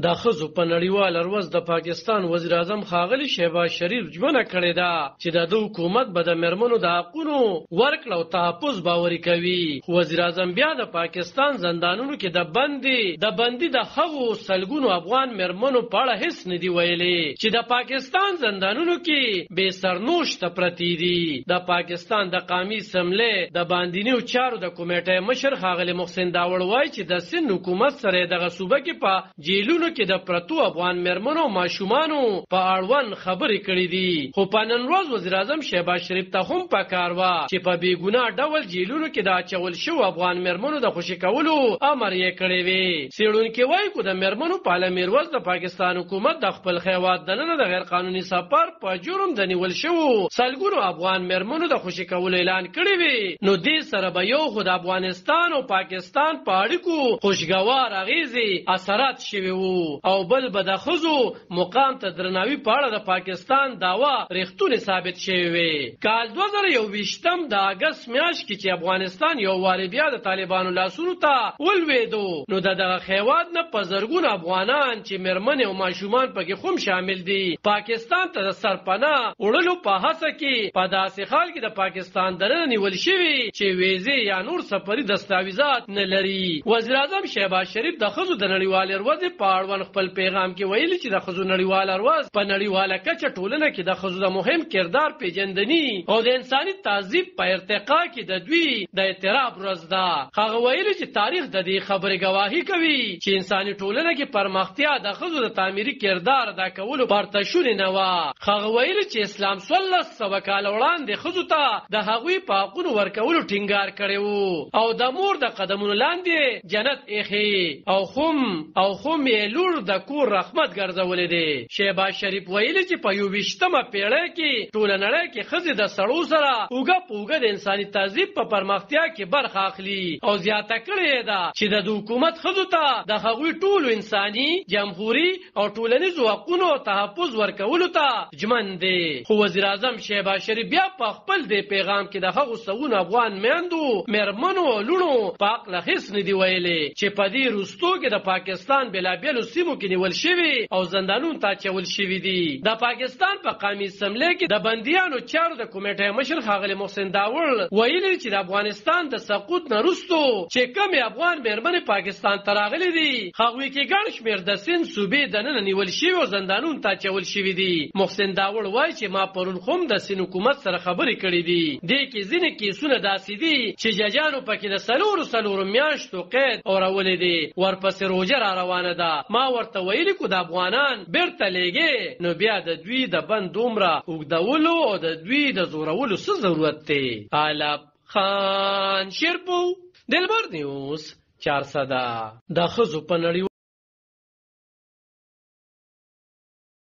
د ښځو په نړیواله ورځ د پاکستان وزیر اعظم ښاغلي شهباز شریف ژمنه کړې ده چې د حکومت به د میرمنو د حقونو ورکړه او تحفظ باوري کوي. وزیر اعظم بیا د پاکستان زندانونو کې د بندي د هغو سلګونو افغان میرمنو په اړه هیڅ نه دی ویلي چې د پاکستان زندانونو کې بې سرنوشت پرتی دي. د پاکستان د قومي اسمبلی د باندینیو چارو د کمیټې مشر ښاغلي محسن داوړ وایي چې د سند حکومت سره دغه صوبه کې په جیلونو کې د پرتو افغان میرمنو ماشومانو په اړوند خبرې کړې دي. خو په نن ورځ وزیر اعظم شهباز شریف ته هم پکار و چې په بېګناه ډول جیلونو کې د اچول شوو افغان میرمنو د خوشي کولو امر یې کړی وي. څېړونکي وایي چې د میرمنو په عالمي ورځ د پاکستان حکومت د خپل هېواد دننه د غیر قانوني سفر په جرم د نیول شوو سلګونو افغان میرمنو د خوشي کولو اعلان کړی وي، نو دې سره به یو خو د افغانستان او پاکستان په اړیکو خوشګوار اغیزې اثرات شوي وو، او بل به د ښځو مقام ته درناوي په اړه د پاکستان دعوا رښتونې ثابت شوی وي. کال 2021 د اګست میاشت کې چې افغانستان یو وارې بیا د طالبانو لاسونو ته ولوېدو، نو د دغه هېواد نه په زرګونو افغانان چې میرمنې او ماشومان پکې هم شامل دي پاکستان ته د سرپناه وړلو په هڅه کې په داسې حال کې د پاکستان دننه نیول شوي چې ویزې یا نور سفري دستاویزات نه لري. وزیر اعظم شهباز شریف د ښځو د نړیوالې ورځې په اړوند خپل پیغام کې ویلي چې د ښځو نړیواله ورځ په نړیواله کچه ټولنه کې د ښځو د مهم کردار پیژندنې او د انساني تعذیب په ارتقا کې د دوی د اعتراف ورځ ده. هغه ویلي چې تاریخ د دې خبرې گواهی کوي چې انساني ټولنه کې پرمختیا د ښځو د تعمیري کردار ادا کولو پرته شونې نه وه. هغه ویلي چې اسلام 1600 کاله وړاندې ښځو ته د هغوی په حقونو ورکولو ټینګار کړی وو او د مور د قدمونو لاندې جنت ایښی او خم یې لور د کور رحمت ګرځولې دی. شهباز شریف ویلي چې په 21مه پیړۍ کې ټوله نړۍ کې ښځې د سړو سره اوږه په اوږه د انساني تعذیب په پرمختیا کې برخه اخلي او زیاته کړې ده چې د حکومت ښځو ته د هغوی ټولو انساني، جمهوري او ټولنیزو حقونو تحفظ ورکولو ته ژمن دی. خو وزیر اعظم شهباز شریف بیا په خپل دې پیغام کې د هغو سوونو افغان میندو، میرمنو او لوڼو په هکله هېڅ نه دي ویلي چې په دې وروستو کې د پاکستان بېلابېلو سیمو کې نیول شوي او زندانونو ته اچول شوي دي. د پاکستان په قومي اسمبلی کې د بندیانو چارو د کمیټې مشر ښاغلي محسن داوړ ویلي چې د افغانستان د سقوط نه وروستو چې کمې افغان میرمنې پاکستان ته راغلي دي، هغوی کې ګڼ شمېر د سند صوبې دننه نیول شوي او زندانونو ته اچول شوي دي. محسن داوړ وایي چې ما پرون هم د سند حکومت سره خبرې کړې دي. دې کې ځینې کیسونه داسې دي چې ججانو پکې د څلورو میاشتو قید اورولې دي، ورپسې روژه را روانه ده. ما ورته ویلي کو د افغانان بیرته لیږي نو بیا د دوی د بند دومره اوږدولو او د دوی د زورولو څه ضرورت دی. علب خان شیرپو، دلبر نیوز 400. د ښځو په نړیوال